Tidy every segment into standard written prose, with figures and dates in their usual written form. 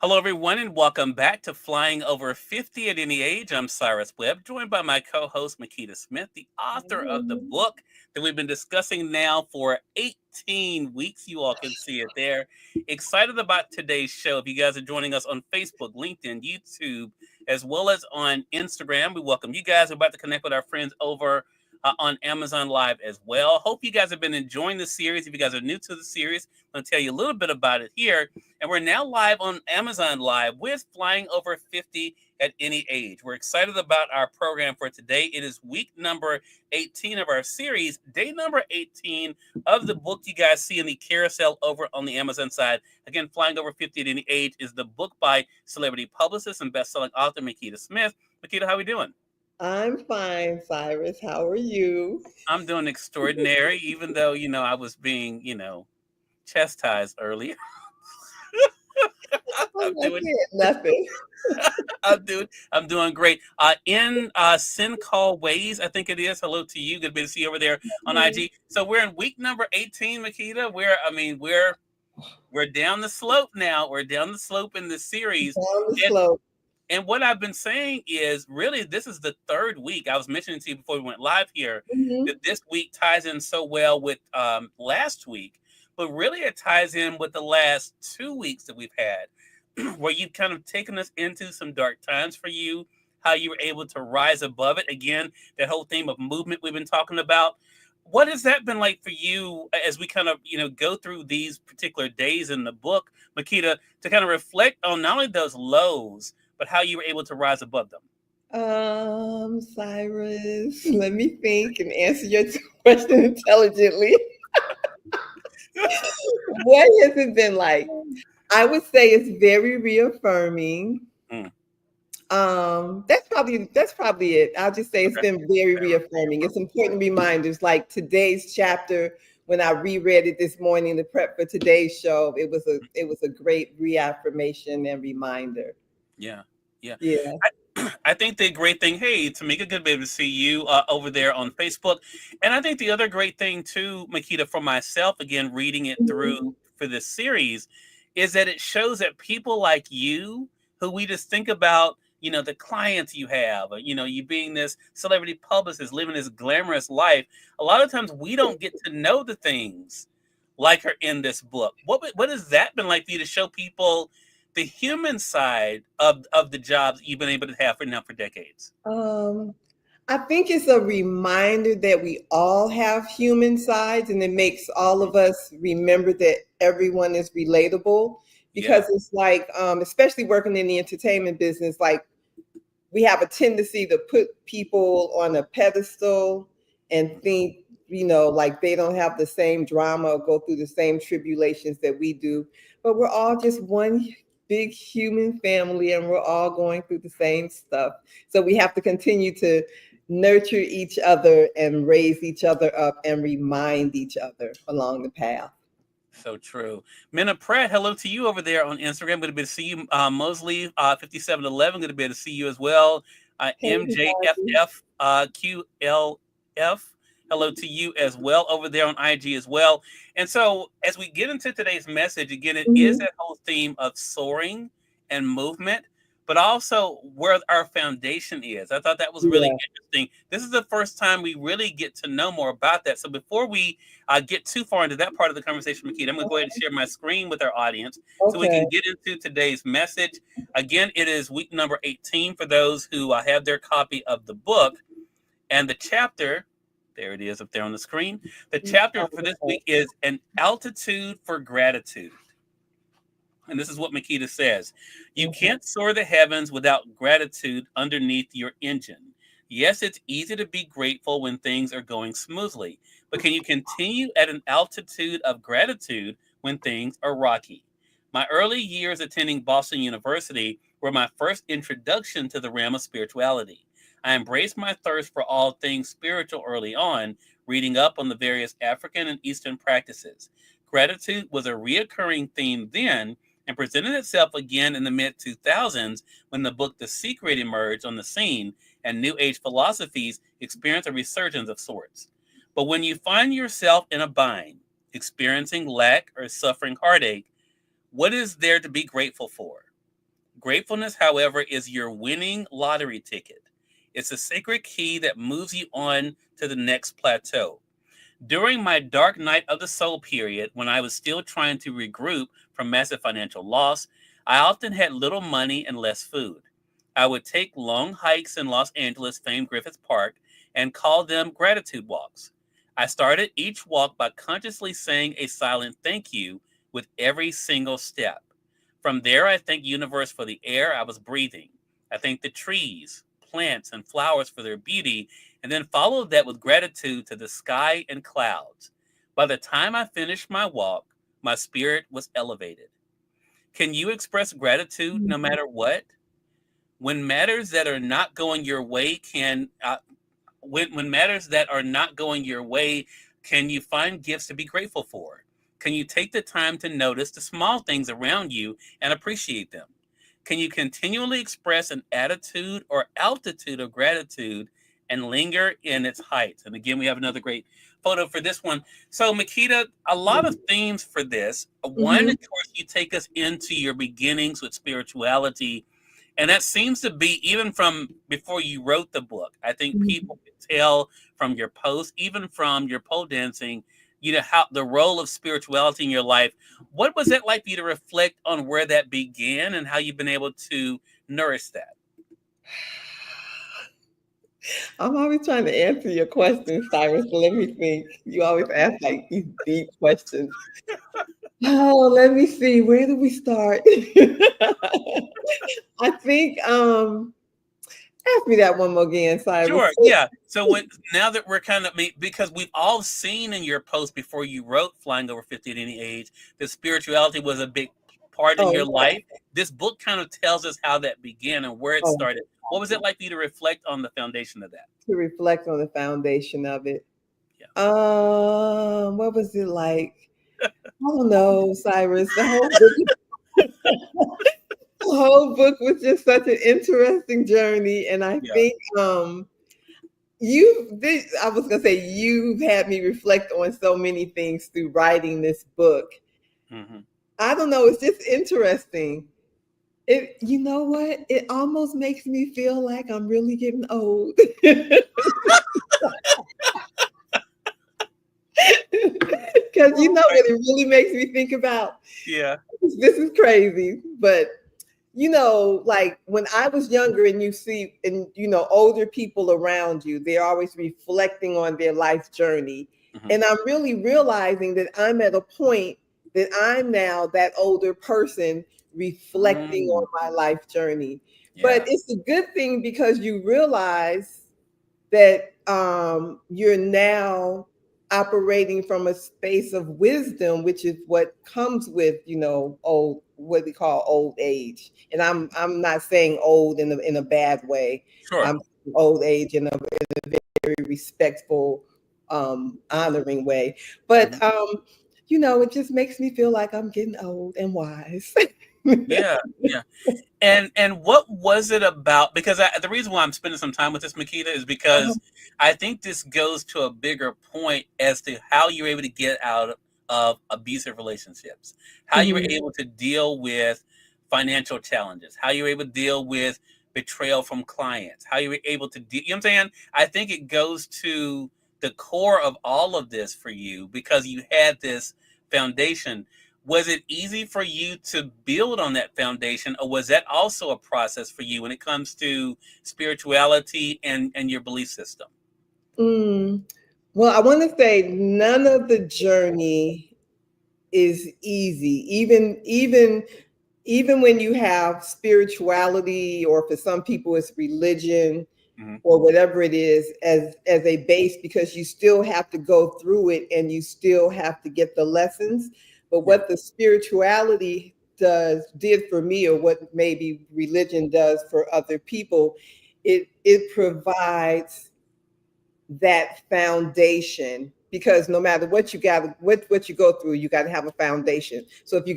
Hello, everyone, and welcome back to Flying Over 50 at Any Age. I'm Cyrus Webb, joined by my co host, Makeda Smith, the author of the Hey. book that we've been discussing now for 18 weeks. You all can see it there. Excited about today's show. If you guys are joining us on Facebook, LinkedIn, YouTube, as well as on Instagram, we welcome you guys. We're about to connect with our friends over on Amazon Live as well. Hope you guys have been enjoying the series. If you guys are new to the series, I'm going to tell you a little bit about it here. And we're now live on Amazon Live with Flying Over 50 at Any Age. We're excited about our program for today. It is week number 18 of our series, day number 18 of the book you guys see in the carousel over on the Amazon side. Again, Flying Over 50 at Any Age is the book by celebrity publicist and best-selling author Makeda Smith. Makeda, how are we doing? I'm fine, Cyrus. How are you? I'm doing extraordinary, even though, I was being, chastised earlier. Oh, I'm that's doing it. Nothing. I'm doing great. In Sin Call Ways, I think it is. Hello to you. Good to be to see you over there on Mhm. IG. So we're in week number 18, Makeda. We're down the slope now. We're down the slope in the series. Down the And slope. and what I've been saying is really this is the third week. I was mentioning to you before we went live here Hmm. that this week ties in so well with last week, but really it ties in with the last 2 weeks that we've had where you've kind of taken us into some dark times for you, how you were able to rise above it. Again, that whole theme of movement we've been talking about. What has that been like for you as we kind of, go through these particular days in the book, Makita, to kind of reflect on not only those lows, but how you were able to rise above them? Cyrus, let me think and answer your question intelligently. What has it been like? I would say it's very reaffirming. Mm, That's probably it. I'll just say it's okay. been very Fair enough. reaffirming. It's important reminders like today's chapter when I reread it this morning to prep for today's show. It was a great reaffirmation and reminder. Yeah. Yeah. Yeah. I think the great thing, hey, Tamika, good baby to see you over there on Facebook. And I think the other great thing too, Makita, for myself, again, reading it through Mhm. for this series, is that it shows that people like you, who we just think about, the clients you have, you being this celebrity publicist, living this glamorous life, a lot of times we don't get to know the things like are in this book. What has that been like for you to show people the human side of the jobs you've been able to have for now for decades? Um, I think it's a reminder that we all have human sides, and it makes all of us remember that everyone is relatable. Because Yeah. it's like, especially working in the entertainment business, like we have a tendency to put people on a pedestal and think, like they don't have the same drama or go through the same tribulations that we do. But we're all just one big human family and we're all going through the same stuff. So we have to continue to nurture each other and raise each other up and remind each other along the path. So true. Minna Pratt, hello to you over there on Instagram. Good to be to see you. Mosley 5711, good to be able to see you as well. Hey, everybody. MJFF QLF, hello to you as well over there on IG as well. And so as we get into today's message, again, it is Mhm. that whole theme of soaring and movement, but also where our foundation is. I thought that was really Yeah. interesting. This is the first time we really get to know more about that. So before we get too far into that part of the conversation, Makita, I'm going to go ahead and share my screen with our audience so we Okay. can get into today's message. Again, it is week number 18 for those who have their copy of the book. And the chapter, there it is up there on the screen. The chapter for this week is An Altitude for Gratitude. And this is what Makita says. You Okay. can't soar the heavens without gratitude underneath your engine. Yes, it's easy to be grateful when things are going smoothly, but can you continue at an altitude of gratitude when things are rocky? My early years attending Boston University were my first introduction to the realm of spirituality. I embraced my thirst for all things spiritual early on, reading up on the various African and Eastern practices. Gratitude was a reoccurring theme then and presented itself again in the mid 2000s when the book The Secret emerged on the scene and New Age philosophies experienced a resurgence of sorts. But when you find yourself in a bind, experiencing lack or suffering heartache, what is there to be grateful for? Gratefulness, however, is your winning lottery ticket. It's a sacred key that moves you on to the next plateau. During my dark night of the soul period, when I was still trying to regroup from massive financial loss, I often had little money and less food. I would take long hikes in Los Angeles' famed Griffith Park and call them gratitude walks. I started each walk by consciously saying a silent thank you with every single step. From there, I thank universe for the air I was breathing. I thank the trees, plants, and flowers for their beauty, and then followed that with gratitude to the sky and clouds. By the time I finished my walk, my spirit was elevated. Can you express gratitude no matter what? When matters that are not going your way can when matters that are not going your way, can you find gifts to be grateful for? Can you take the time to notice the small things around you and appreciate them? Can you continually express an attitude or altitude of gratitude and linger in its heights? And again, we have another great photo for this one. So, Makeda, a lot of themes for this. One, Mhm. of course, you take us into your beginnings with spirituality. And that seems to be even from before you wrote the book. I think Mhm. people could tell from your posts, even from your pole dancing, how the role of spirituality in your life. What was it like for you to reflect on where that began and how you've been able to nourish that? I'm always trying to answer your questions, Cyrus. So let me think. You always ask like these deep questions. Oh, let me see. Where do we start? I think ask me that one more again, Cyrus. Sure, yeah. So when now that we're kind of because we've all seen in your post before you wrote "Flying Over 50 at Any Age" that spirituality was a big part in Oh, your life. This book kind of tells us how that began and where it oh, started. What was it like for you to reflect on the foundation of that? to reflect on the foundation of it. Yeah, What was it like? I don't know, Cyrus. The whole book was just such an interesting journey, and I yeah. think I was gonna say you've had me reflect on so many things through writing this book. Hmm. I don't know, it's just interesting. You know what? It almost makes me feel like I'm really getting old. Because you know what it really makes me think about? Yeah. This is crazy, but like when I was younger and you see, and older people around you, they're always reflecting on their life journey. Hmm. And I'm really realizing that I'm at a point that I'm now that older person reflecting Mm, on my life journey. But yeah. it's a good thing because you realize that you're now operating from a space of wisdom, which is what comes with old, what we call old age. And I'm not saying old in a bad way. Sure. I'm saying old age in a very respectful, honoring way. But Hmm. it just makes me feel like I'm getting old and wise. Yeah. Yeah. And what was it about? Because the reason why I'm spending some time with this, Makita, is Uh-huh. because I think this goes to a bigger point as to how you're able to get out of abusive relationships, how you were Mhm. able to deal with financial challenges, how you were able to deal with betrayal from clients, how you were able to deal. You know what I'm saying? I think it goes to the core of all of this for you because you had this foundation. Was it easy for you to build on that foundation, or was that also a process for you when it comes to spirituality and your belief system? Mm. Well, I want to say none of the journey is easy. Even when you have spirituality, or for some people it's religion, Hmm. or whatever it is as a base, because you still have to go through it and you still have to get the lessons. But Yeah. what the spirituality did for me, or what maybe religion does for other people, it provides that foundation, because no matter what you got, what you go through, you got to have a foundation. So if you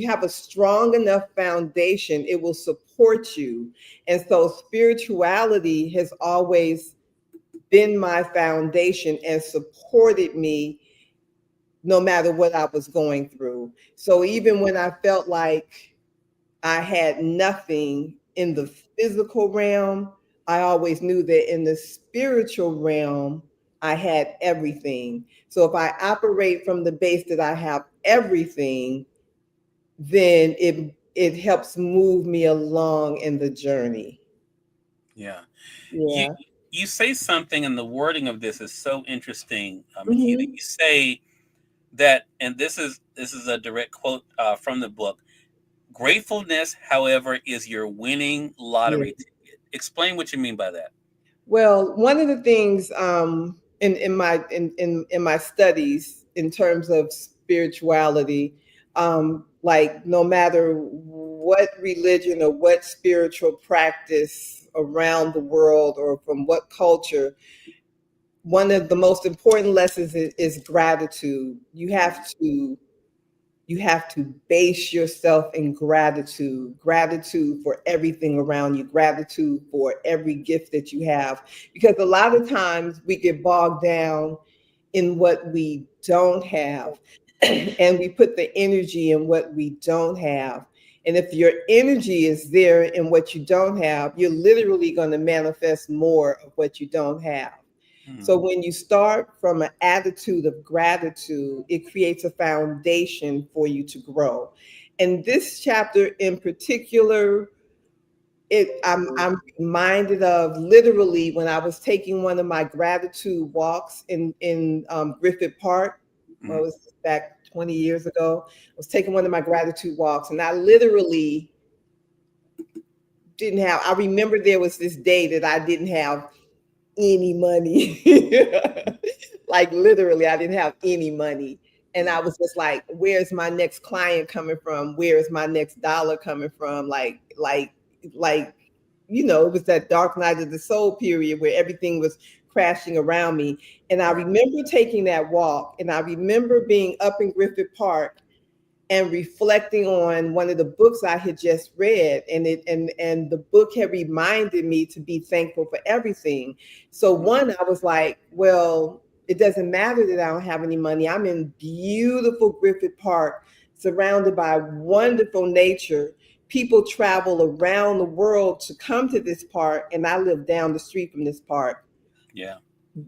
have a strong enough foundation, it will support you. And so spirituality has always been my foundation and supported me no matter what I was going through. So even when I felt like I had nothing in the physical realm, I always knew that in the spiritual realm, I had everything. So if I operate from the base that I have everything, then it helps move me along in the journey. Yeah. You Yeah. you say something, and the wording of this is so interesting, Makeda. Hmm. You say that, and this is a direct quote from the book. Gratefulness, however, is your winning Yeah. lottery ticket. Explain what you mean by that. Well, one of the things in my studies in terms of spirituality, like no matter what religion or what spiritual practice around the world or from what culture, one of the most important lessons is gratitude. You have to base yourself in gratitude for everything around you, gratitude for every gift that you have, because a lot of times we get bogged down in what we don't have and we put the energy in what we don't have. And if your energy is there in what you don't have, you're literally going to manifest more of what you don't have. Hmm. So when you start from an attitude of gratitude, it creates a foundation for you to grow. And this chapter in particular, I'm reminded of literally when I was taking one of my gratitude walks in Griffith Park. Well, Hmm. it was back 20 years ago. I was taking one of my gratitude walks, and I literally didn't have. I remember there was this day that I didn't have any money. Like literally, I didn't have any money. And I was just like, where's my next client coming from? Where's my next dollar coming from? Like, it was that dark night of the soul period where everything was crashing around me. And I Right. remember taking that walk, and I remember being up in Griffith Park and reflecting on one of the books I had just read, and the book had reminded me to be thankful for everything. So one, I was like, well, it doesn't matter that I don't have any money. I'm in beautiful Griffith Park, surrounded by wonderful nature. People travel around the world to come to this park, and I live down the street from this park. Yeah.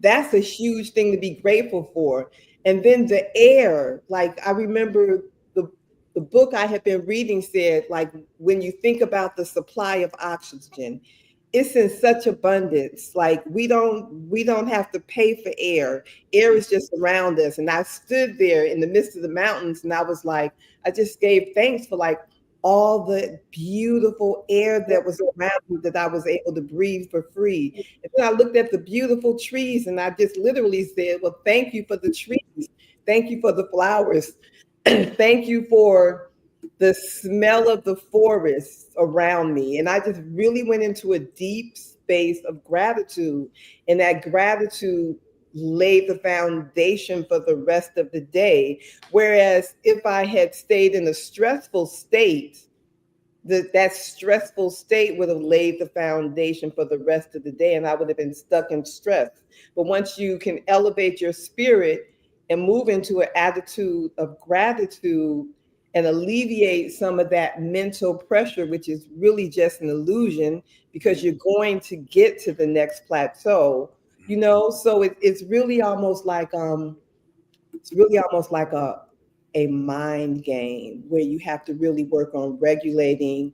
That's a huge thing to be grateful for. And then the air, like I remember the the book I had been reading said, like, when you think about the supply of oxygen, it's in such abundance. Like we don't have to pay for air. Air is just around us. And I stood there in the midst of the mountains, and I was like, I just gave thanks for like all the beautiful air that was around me that I was able to breathe for free. And then I looked at the beautiful trees, and I just literally said, well, thank you for the trees. Thank you for the flowers. Thank you for the smell of the forests around me. And I just really went into a deep space of gratitude. And that gratitude laid the foundation for the rest of the day. Whereas if I had stayed in a stressful state, that stressful state would have laid the foundation for the rest of the day, and I would have been stuck in stress. But once you can elevate your spirit and move into an attitude of gratitude and alleviate some of that mental pressure, which is really just an illusion, because you're going to get to the next plateau, so it's really almost like a mind game where you have to really work on regulating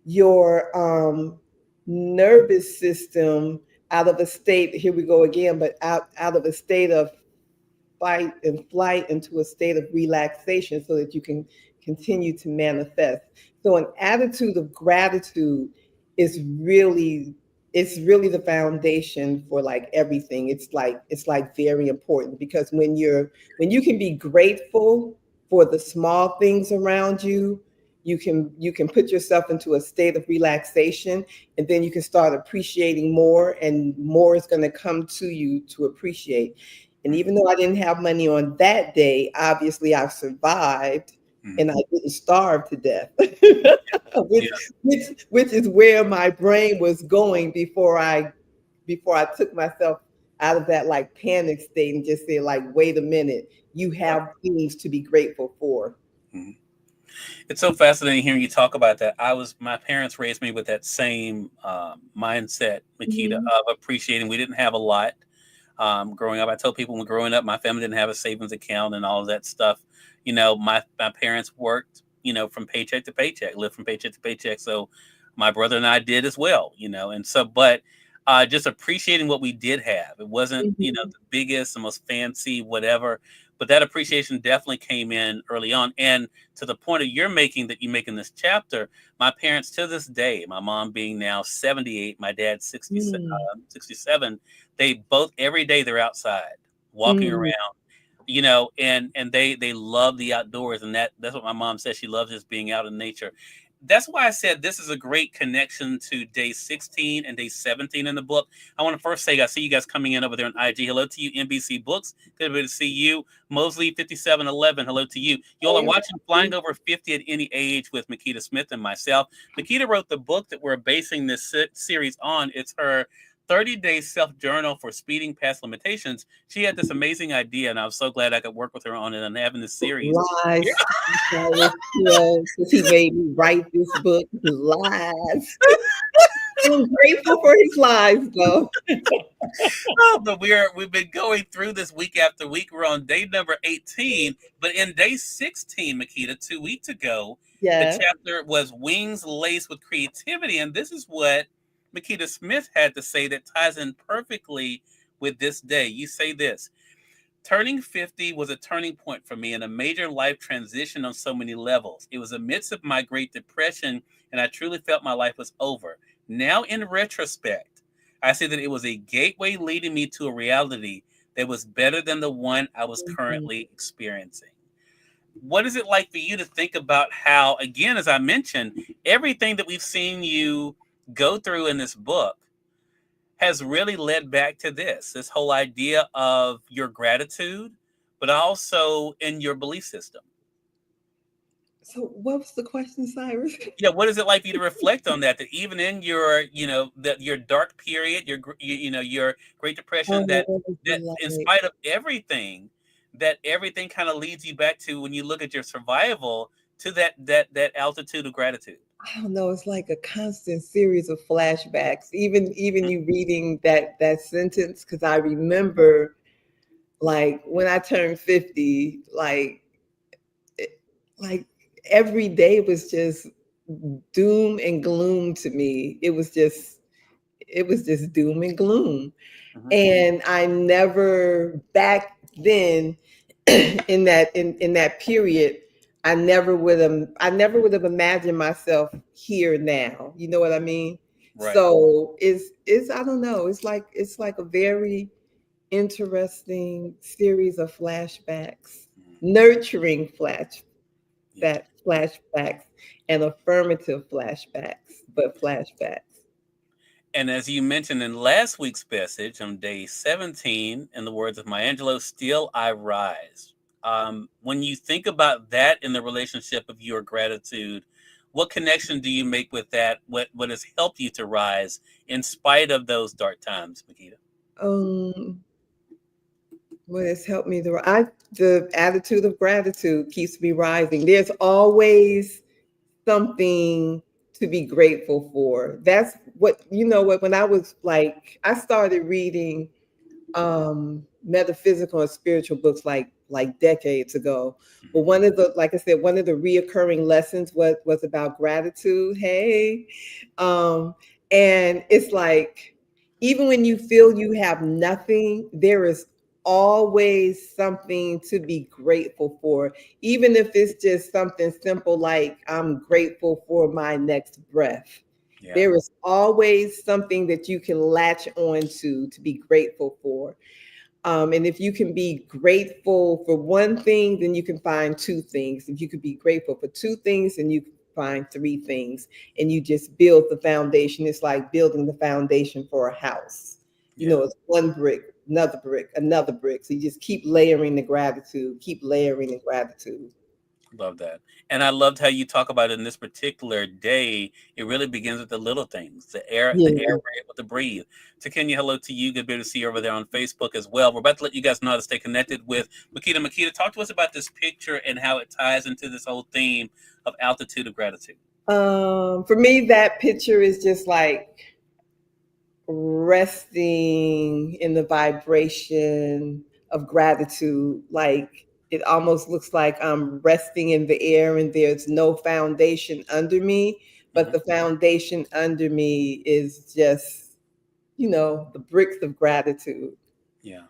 your nervous system out of a state, here we go again, but out of a state of fight and flight into a state of relaxation so that you can continue to manifest. So an attitude of gratitude is really it's really the foundation for like everything. It's like very important, because when you can be grateful for the small things around you, you can put yourself into a state of relaxation, and then you can start appreciating more, and more is going to come to you to appreciate. And even though I didn't have money on that day, obviously I survived Hmm. and I didn't starve to death, which, Yeah. which is where my brain was going before I took myself out of that like panic state and just say like, wait a minute, you Right. have things to be grateful for. Mhm. It's so fascinating hearing you talk about that. My parents raised me with that same mindset, Makita, Mhm. of appreciating. We didn't have a lot growing up. I tell people when growing up, my family didn't have a savings account and all of that stuff. My parents worked, from paycheck to paycheck, lived from paycheck to paycheck. So my brother and I did as well, and so, but just appreciating what we did have. It wasn't, Mhm. the biggest, the most fancy, whatever, but that appreciation definitely came in early on. And to the point of you're making that you make in this chapter, my parents to this day, my mom being now 78, my dad 60, Mm. 67, they both every day they're outside walking Mm. around, and they love the outdoors, and that's what my mom says. She loves just being out in nature. That's why I said this is a great connection to day 16 and day 17 in the book. I want to first say I see you guys coming in over there on IG. Hello to you, NBC Books. Good to see you. Mosley 5711. Hello to you. You all are Hey, watching Flying Over 50 at Any Age with Makeda Smith and myself. Makeda wrote the book that we're basing this series on. It's her 30-day self-journal for speeding past limitations. She had this amazing idea, and I was so glad I could work with her on it and having this series. Yeah. lies. Cyrus Webb, because he made me write this book. Lies. I'm grateful for his lies, though. Oh, but we've been going through this week after week. We're on day number 18, but in day 16, Makita, 2 weeks ago, the Yeah. chapter was Wings Laced with Creativity, and this is what Makita Smith had to say that ties in perfectly with this day. You say this: turning 50 was a turning point for me and a major life transition on so many levels. It was amidst of my Great Depression, and I truly felt my life was over. Now, in retrospect, I see that it was a gateway leading me to a reality that was better than the one I was Mhm. currently experiencing. What is it like for you to think about how, again, as I mentioned, everything that we've seen you go through in this book has really led back to this whole idea of your gratitude, but also in your belief system? So, what was the question, Cyrus? What is it like for you to reflect on that? That even in your, that your dark period, your Great Depression, Oh, that what was that it in like? spite of everything, that everything kind of leads you back to when you look at your survival to that altitude of gratitude. I don't know. It's like a constant series of flashbacks. Even you reading that sentence, because I remember, like when I turned 50, it- like every day was just doom and gloom to me. It was just doom and gloom. Mhm. And I never back then in that period, I never would have imagined myself here now. You know what I mean? Right. So it's I don't know. It's like a very interesting series of flashbacks, Mhm. nurturing Yeah. flashbacks and affirmative flashbacks, but flashbacks. And as you mentioned in last week's message on day 17, in the words of Maya Angelou, still I rise. When you think about that in the relationship of your gratitude, what connection do you make with that? What has helped you to rise in spite of those dark times, Makita? Um, what has helped me the attitude of gratitude keeps me rising. There's always something to be grateful for. That's what when I started reading metaphysical and spiritual books like decades ago. But Mhm. one of the like I said, one of the reoccurring lessons was about gratitude. Hey. Um, and it's like even when you feel you have nothing, there is always something to be grateful for, even if it's just something simple like I'm grateful for my next breath. Yeah. There is always something that you can latch on to be grateful for. And if you can be grateful for one thing, then you can find two things. If you could be grateful for two things, then you can find three things. And you just build the foundation. It's like building the foundation for a house. Yeah. It's one brick, another brick, another brick. So you just keep layering the gratitude, keep layering the gratitude. Love that. And I loved how you talk about it in this particular day. It really begins with the little things, the air Yeah. we're able to breathe. To Kenya, hello to you. Good to be able to see you over there on Facebook as well. We're about to let you guys know how to stay connected with Makeda. Makeda, talk to us about this picture and how it ties into this whole theme of altitude of gratitude. For me, that picture is just like resting in the vibration of gratitude. Like it almost looks like I'm resting in the air and there's no foundation under me, but Hmm. the foundation under me is just, the bricks of gratitude. Yeah.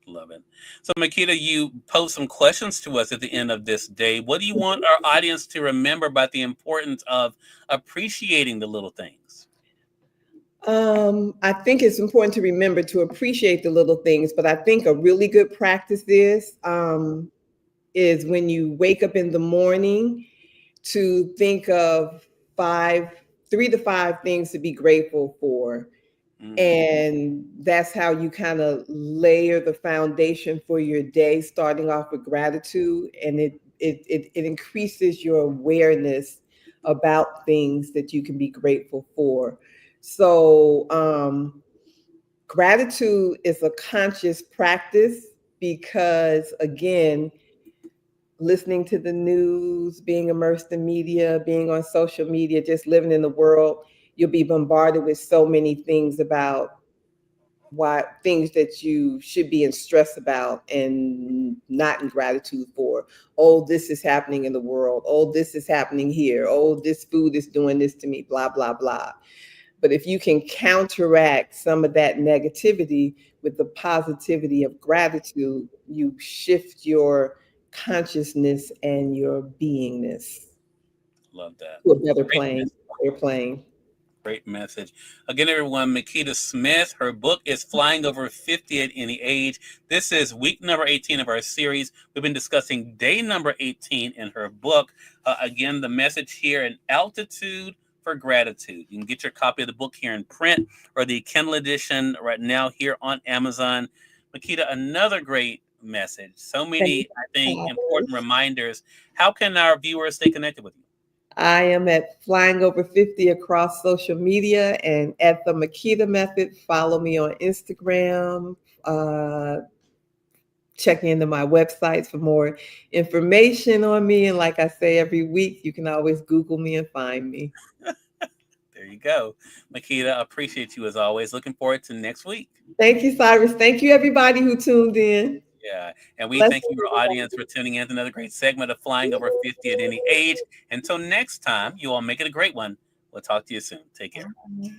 Love it. So, Makita, you posed some questions to us at the end of this day. What do you want our audience to remember about the importance of appreciating the little things? I think it's important to remember to appreciate the little things, but I think a really good practice is when you wake up in the morning to think of 3 to 5 things to be grateful for. Mm, And that's how you kind of layer the foundation for your day, starting off with gratitude. And it increases your awareness about things that you can be grateful for. So, gratitude is a conscious practice because, again, listening to the news, being immersed in media, being on social media, just living in the world, you'll be bombarded with so many things about why things that you should be in stress about and not in gratitude for. Oh, this is happening in the world. Oh, this is happening here. Oh, this food is doing this to me, blah, blah, blah. But if you can counteract some of that negativity with the positivity of gratitude, you shift your consciousness and your beingness love that. to a better Great plane, message. higher plane. Great message. Again, everyone, Makeda Smith, her book is Flying Over 50 at Any Age. This is week number 18 of our series. We've been discussing day number 18 in her book. Again, the message here in Altitude for Gratitude. You can get your copy of the book here in print or the Kindle edition right now here on Amazon. Makeda, another great message. So Thank many, I think, you. important reminders. How can our viewers stay connected with you? I am at Flying Over 50 across social media and at the Makeda Method. Follow me on Instagram. Check into my websites for more information on me. And like I say every week, you can always Google me and find me. There you go. Makeda, appreciate you as always. Looking forward to next week. Thank you, Cyrus. Thank you, everybody who tuned in. Yeah. And we thank Blessings, you, our audience, for tuning in to another great segment of Flying Over 50 at Any Age. Until next time, you all make it a great one. We'll talk to you soon. Take care. everybody.